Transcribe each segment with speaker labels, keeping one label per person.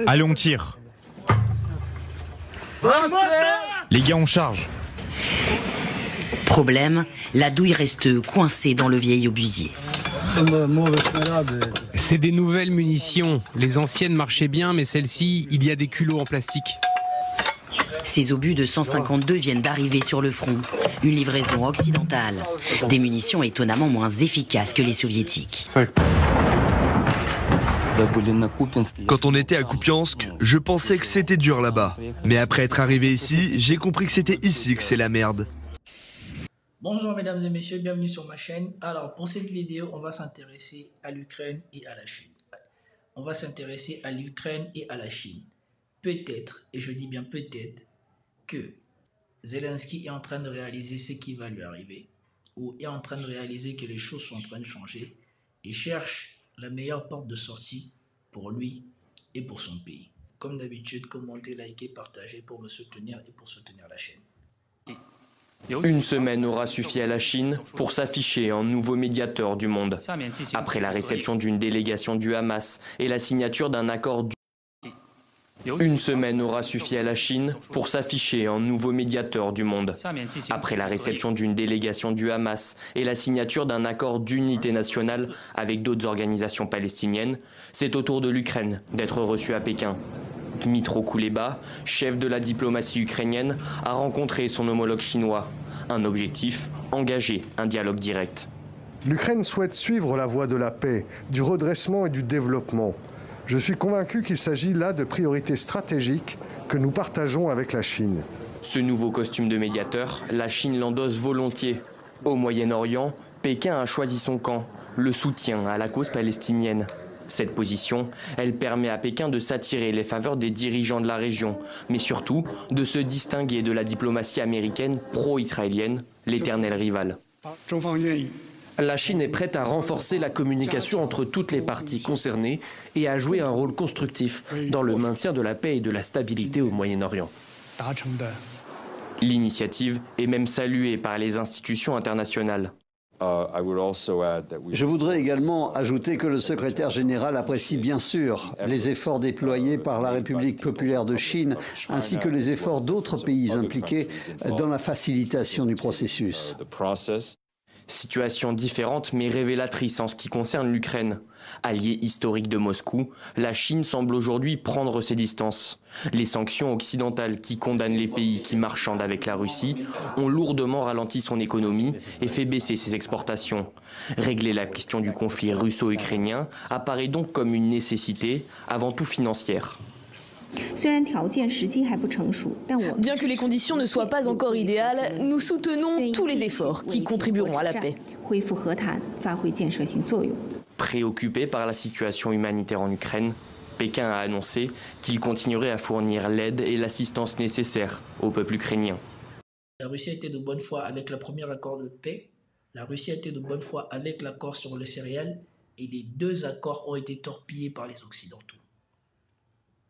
Speaker 1: Allez, on tire. Les gars, on charge.
Speaker 2: Problème, la douille reste coincée dans le vieil obusier.
Speaker 3: C'est des nouvelles munitions. Les anciennes marchaient bien, mais celles-ci, il y a des culots en plastique.
Speaker 2: Ces obus de 152 viennent d'arriver sur le front. Une livraison occidentale. Des munitions étonnamment moins efficaces que les soviétiques.
Speaker 4: Quand on était à Kupiansk, je pensais que c'était dur là-bas. Mais après être arrivé ici, j'ai compris que c'était ici que c'est la merde.
Speaker 5: Bonjour mesdames et messieurs, bienvenue sur ma chaîne. Alors pour cette vidéo, on va s'intéresser à l'Ukraine et à la Chine. On va s'intéresser à l'Ukraine et à la Chine. Peut-être, et je dis bien peut-être, que Zelensky est en train de réaliser ce qui va lui arriver, ou est en train de réaliser que les choses sont en train de changer, et cherche la meilleure porte de sortie pour lui et pour son pays. Comme d'habitude, commentez, likez, partagez pour me soutenir et pour soutenir la chaîne.
Speaker 6: Une semaine aura suffi à la Chine pour s'afficher en nouveau médiateur du monde. Après la réception d'une délégation du Hamas et la signature d'un accord Une semaine aura suffi à la Chine pour s'afficher en nouveau médiateur du monde. Après la réception d'une délégation du Hamas et la signature d'un accord d'unité nationale avec d'autres organisations palestiniennes, c'est au tour de l'Ukraine d'être reçue à Pékin. Dmytro Kuleba, chef de la diplomatie ukrainienne, a rencontré son homologue chinois. Un objectif, engager un dialogue direct.
Speaker 7: L'Ukraine souhaite suivre la voie de la paix, du redressement et du développement. Je suis convaincu qu'il s'agit là de priorités stratégiques que nous partageons avec la Chine.
Speaker 6: Ce nouveau costume de médiateur, la Chine l'endosse volontiers. Au Moyen-Orient, Pékin a choisi son camp, le soutien à la cause palestinienne. Cette position, elle permet à Pékin de s'attirer les faveurs des dirigeants de la région, mais surtout de se distinguer de la diplomatie américaine pro-israélienne, l'éternelle rivale.
Speaker 8: La Chine est prête à renforcer la communication entre toutes les parties concernées et à jouer un rôle constructif dans le maintien de la paix et de la stabilité au Moyen-Orient.
Speaker 6: L'initiative est même saluée par les institutions internationales.
Speaker 9: Je voudrais également ajouter que le secrétaire général apprécie bien sûr les efforts déployés par la République populaire de Chine ainsi que les efforts d'autres pays impliqués dans la facilitation du processus.
Speaker 6: Situation différente mais révélatrice en ce qui concerne l'Ukraine. Allié historique de Moscou, la Chine semble aujourd'hui prendre ses distances. Les sanctions occidentales qui condamnent les pays qui marchandent avec la Russie ont lourdement ralenti son économie et fait baisser ses exportations. Régler la question du conflit russo-ukrainien apparaît donc comme une nécessité, avant tout financière.
Speaker 10: Bien que les conditions ne soient pas encore idéales, nous soutenons tous les efforts qui contribueront à la paix.
Speaker 6: Préoccupé par la situation humanitaire en Ukraine, Pékin a annoncé qu'il continuerait à fournir l'aide et l'assistance nécessaires au peuple ukrainien.
Speaker 5: La Russie a été de bonne foi avec le premier accord de paix, la Russie a été de bonne foi avec l'accord sur le céréales, et les deux accords ont été torpillés par les Occidentaux.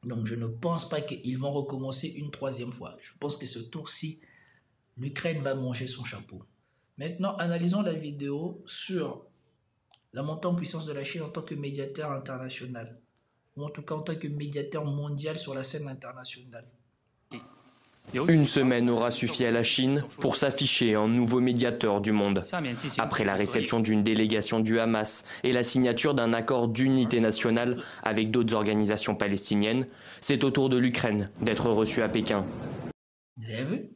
Speaker 5: Donc je ne pense pas qu'ils vont recommencer une troisième fois. Je pense que ce tour-ci, l'Ukraine va manger son chapeau. Maintenant, analysons la vidéo sur la montée en puissance de la Chine en tant que médiateur international, ou en tout cas en tant que médiateur mondial sur la scène internationale.
Speaker 6: Une semaine aura suffi à la Chine pour s'afficher en nouveau médiateur du monde. Après la réception d'une délégation du Hamas et la signature d'un accord d'unité nationale avec d'autres organisations palestiniennes, c'est au tour de l'Ukraine d'être reçue à Pékin.
Speaker 5: Vous avez vu?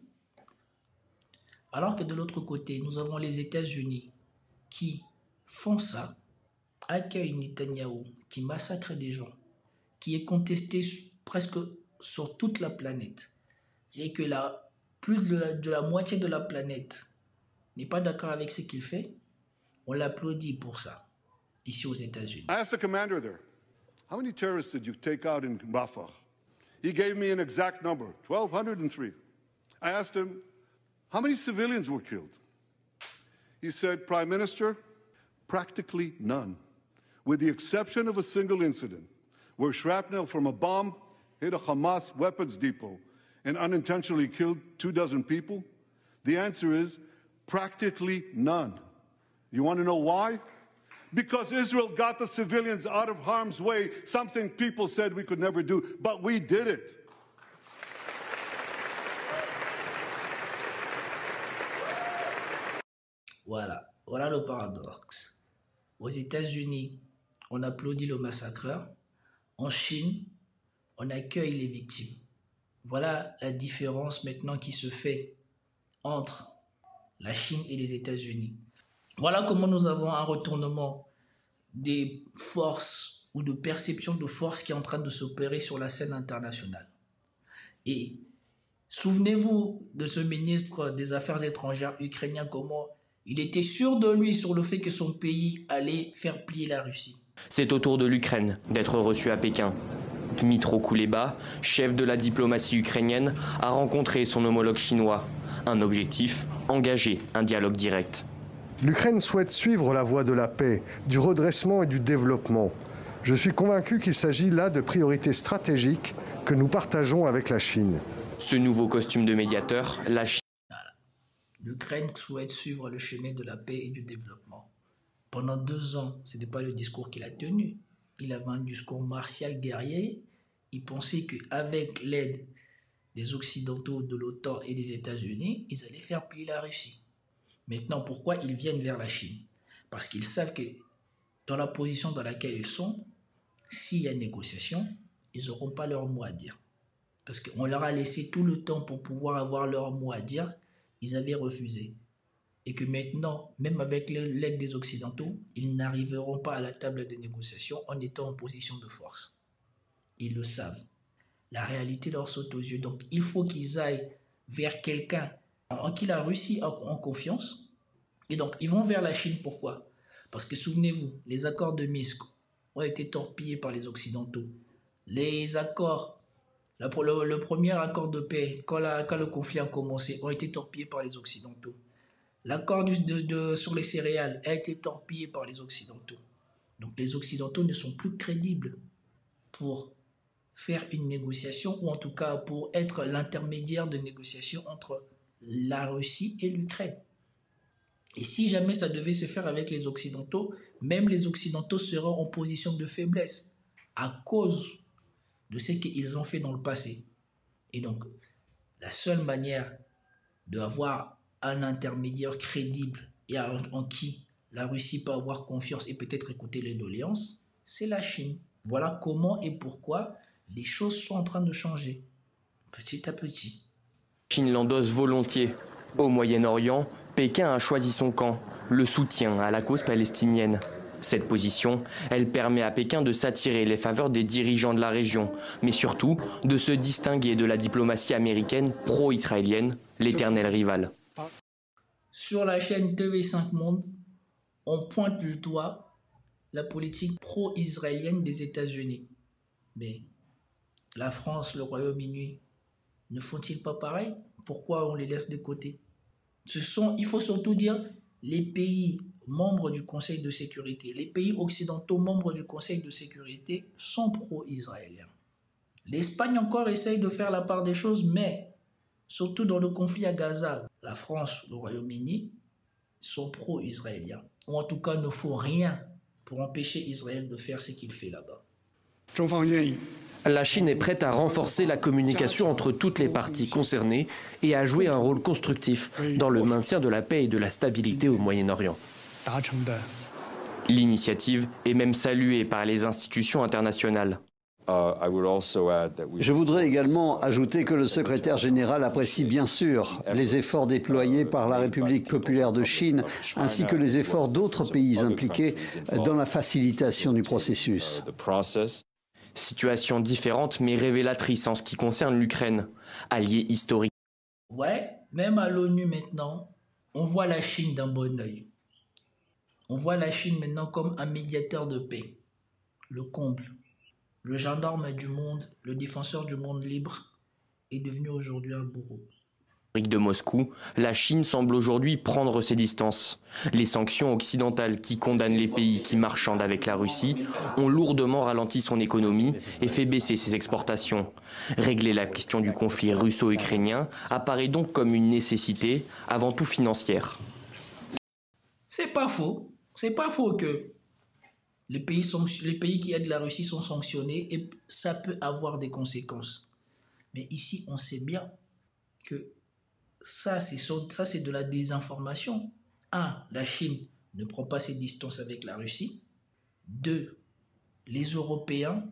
Speaker 5: Alors que de l'autre côté, nous avons les États-Unis qui font ça, accueillent Netanyahou, qui massacre des gens, qui est contesté presque sur toute la planète. Et que plus de la moitié de la planète n'est pas d'accord avec ce qu'il fait, on l'applaudit pour ça, ici aux États-Unis.
Speaker 11: I asked the commander there, how many terrorists did you take out in Rafah? He gave me an exact number, 1,203. I asked him, how many civilians were killed? He said, Prime Minister, practically none, with the exception of a single incident where shrapnel from a bomb hit a Hamas weapons depot and unintentionally killed 24 people? The answer is practically none. You want to know why? because Israel got the civilians out of harm's way, something people said we could never do, but we did it.
Speaker 5: Voilà le paradoxe. Aux États-Unis, on applaudit le massacreur. En Chine, on accueille les victimes. Voilà la différence maintenant qui se fait entre la Chine et les États-Unis. Voilà comment nous avons un retournement des forces ou de perception de force qui est en train de s'opérer sur la scène internationale. Et souvenez-vous de ce ministre des Affaires étrangères ukrainien, comment il était sûr de lui sur le fait que son pays allait faire plier la Russie.
Speaker 6: C'est au tour de l'Ukraine d'être reçue à Pékin. Dmytro Kuleba, chef de la diplomatie ukrainienne, a rencontré son homologue chinois. Un objectif, engager un dialogue direct.
Speaker 7: L'Ukraine souhaite suivre la voie de la paix, du redressement et du développement. Je suis convaincu qu'il s'agit là de priorités stratégiques que nous partageons avec la Chine.
Speaker 6: Ce nouveau costume de médiateur, la Chine.
Speaker 5: L'Ukraine souhaite suivre le chemin de la paix et du développement. Pendant 2 ans, ce n'est pas le discours qu'il a tenu. Il avait un discours martial guerrier. Il pensait qu'avec l'aide des Occidentaux, de l'OTAN et des États-Unis, ils allaient faire plier la Russie. Maintenant, pourquoi ils viennent vers la Chine? Parce qu'ils savent que dans la position dans laquelle ils sont, s'il y a négociation, ils n'auront pas leur mot à dire. Parce qu'on leur a laissé tout le temps pour pouvoir avoir leur mot à dire. Ils avaient refusé. Et que maintenant, même avec l'aide des Occidentaux, ils n'arriveront pas à la table de négociation en étant en position de force. Ils le savent. La réalité leur saute aux yeux. Donc, il faut qu'ils aillent vers quelqu'un en qui la Russie a en confiance. Et donc, ils vont vers la Chine. Pourquoi? Parce que souvenez-vous, les accords de Minsk ont été torpillés par les Occidentaux. Les accords, le premier accord de paix, quand le conflit a commencé, ont été torpillés par les Occidentaux. L'accord sur les céréales a été torpillé par les Occidentaux. Donc les Occidentaux ne sont plus crédibles pour faire une négociation, ou en tout cas pour être l'intermédiaire de négociation entre la Russie et l'Ukraine. Et si jamais ça devait se faire avec les Occidentaux, même les Occidentaux seront en position de faiblesse à cause de ce qu'ils ont fait dans le passé. Et donc, la seule manière d'avoir un intermédiaire crédible et en qui la Russie peut avoir confiance et peut-être écouter les doléances, c'est la Chine. Voilà comment et pourquoi les choses sont en train de changer, petit à petit.
Speaker 6: La Chine l'endosse volontiers. Au Moyen-Orient, Pékin a choisi son camp, le soutien à la cause palestinienne. Cette position, elle permet à Pékin de s'attirer les faveurs des dirigeants de la région, mais surtout de se distinguer de la diplomatie américaine pro-israélienne, l'éternelle rivale.
Speaker 5: Sur la chaîne TV5 Monde, on pointe du doigt la politique pro-israélienne des États-Unis. Mais la France, le Royaume-Uni, ne font-ils pas pareil? Pourquoi on les laisse de côté? Il faut surtout dire, les pays membres du Conseil de sécurité, les pays occidentaux membres du Conseil de sécurité sont pro-israéliens. L'Espagne encore essaye de faire la part des choses, mais surtout dans le conflit à Gaza, la France, le Royaume-Uni sont pro-israéliens. Ou en tout cas ne font rien pour empêcher Israël de faire ce qu'il fait là-bas.
Speaker 8: La Chine est prête à renforcer la communication entre toutes les parties concernées et à jouer un rôle constructif dans le maintien de la paix et de la stabilité au Moyen-Orient.
Speaker 6: L'initiative est même saluée par les institutions internationales.
Speaker 9: Je voudrais également ajouter que le secrétaire général apprécie bien sûr les efforts déployés par la République populaire de Chine ainsi que les efforts d'autres pays impliqués dans la facilitation du processus.
Speaker 6: Situation différente mais révélatrice en ce qui concerne l'Ukraine, allié historique.
Speaker 5: Ouais, même à l'ONU maintenant, on voit la Chine d'un bon œil. On voit la Chine maintenant comme un médiateur de paix, le comble. Le gendarme du monde, le défenseur du monde libre, est devenu aujourd'hui un bourreau.
Speaker 6: De Moscou, la Chine semble aujourd'hui prendre ses distances. Les sanctions occidentales qui condamnent les pays qui marchandent avec la Russie ont lourdement ralenti son économie et fait baisser ses exportations. Régler la question du conflit russo-ukrainien apparaît donc comme une nécessité, avant tout financière.
Speaker 5: C'est pas faux que les pays qui aident la Russie sont sanctionnés et ça peut avoir des conséquences. Mais ici, on sait bien que ça, c'est de la désinformation. 1. La Chine ne prend pas ses distances avec la Russie. 2. Les Européens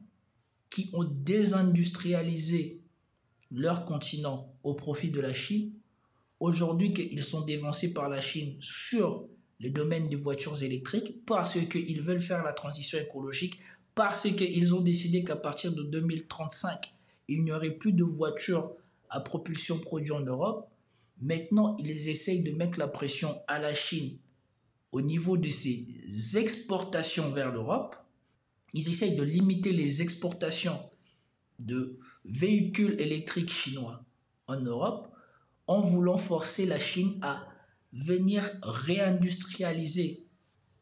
Speaker 5: qui ont désindustrialisé leur continent au profit de la Chine, aujourd'hui qu'ils sont dévancés par la Chine sur le domaine des voitures électriques parce qu'ils veulent faire la transition écologique, parce qu'ils ont décidé qu'à partir de 2035, il n'y aurait plus de voitures à propulsion produite en Europe. Maintenant, ils essayent de mettre la pression à la Chine au niveau de ses exportations vers l'Europe. Ils essayent de limiter les exportations de véhicules électriques chinois en Europe en voulant forcer la Chine à venir réindustrialiser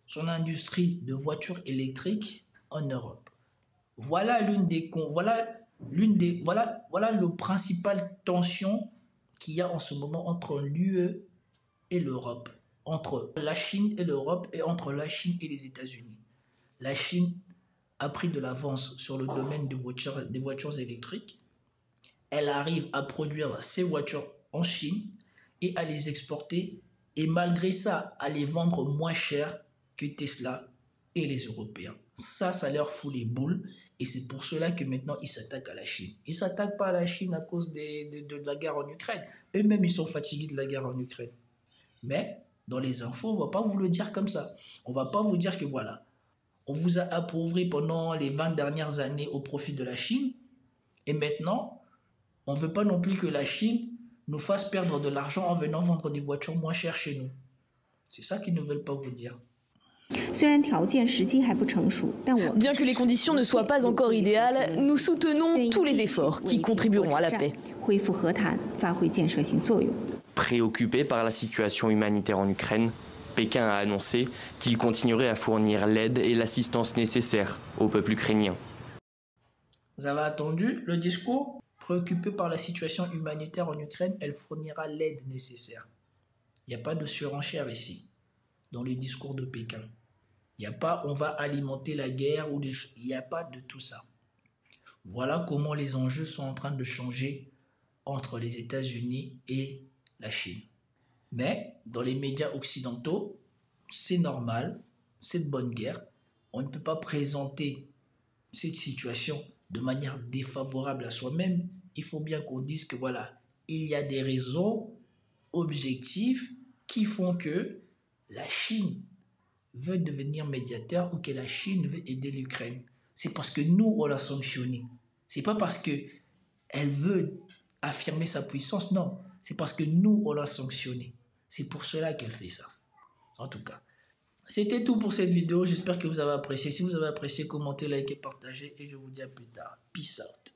Speaker 5: son industrie de voitures électriques en Europe. Voilà le principal tension qu'il y a en ce moment entre l'UE et l'Europe, entre la Chine et l'Europe et entre la Chine et les États-Unis. La Chine a pris de l'avance sur le domaine des voitures électriques. Elle arrive à produire ses voitures en Chine et à les exporter et malgré ça, à les vendre moins cher que Tesla et les Européens. Ça leur fout les boules et c'est pour cela que maintenant ils s'attaquent à la Chine. Ils ne s'attaquent pas à la Chine à cause de la guerre en Ukraine. Eux-mêmes, ils sont fatigués de la guerre en Ukraine. Mais dans les infos, on ne va pas vous le dire comme ça. On ne va pas vous dire que voilà, on vous a appauvri pendant les 20 dernières années au profit de la Chine et maintenant, on ne veut pas non plus que la Chine nous fasse perdre de l'argent en venant vendre des voitures moins chères chez nous. C'est ça qu'ils ne veulent pas vous dire.
Speaker 10: Bien que les conditions ne soient pas encore idéales, nous soutenons tous les efforts qui contribueront à la paix.
Speaker 6: Préoccupé par la situation humanitaire en Ukraine, Pékin a annoncé qu'il continuerait à fournir l'aide et l'assistance nécessaires au peuple ukrainien.
Speaker 5: Vous avez entendu le discours? Préoccupée par la situation humanitaire en Ukraine, elle fournira l'aide nécessaire. Il n'y a pas de surenchère ici, dans les discours de Pékin. Il n'y a pas on va alimenter la guerre, il n'y a pas de tout ça. Voilà comment les enjeux sont en train de changer entre les États-Unis et la Chine. Mais dans les médias occidentaux, c'est normal, c'est de bonne guerre. On ne peut pas présenter cette situation de manière défavorable à soi-même. Il faut bien qu'on dise que voilà, il y a des raisons objectives qui font que la Chine veut devenir médiateur ou que la Chine veut aider l'Ukraine. C'est parce que nous, on l'a sanctionnée. C'est pas parce qu'elle veut affirmer sa puissance, non. C'est parce que nous, on l'a sanctionnée. C'est pour cela qu'elle fait ça. En tout cas, c'était tout pour cette vidéo. J'espère que vous avez apprécié. Si vous avez apprécié, commentez, likez, partagez et je vous dis à plus tard. Peace out.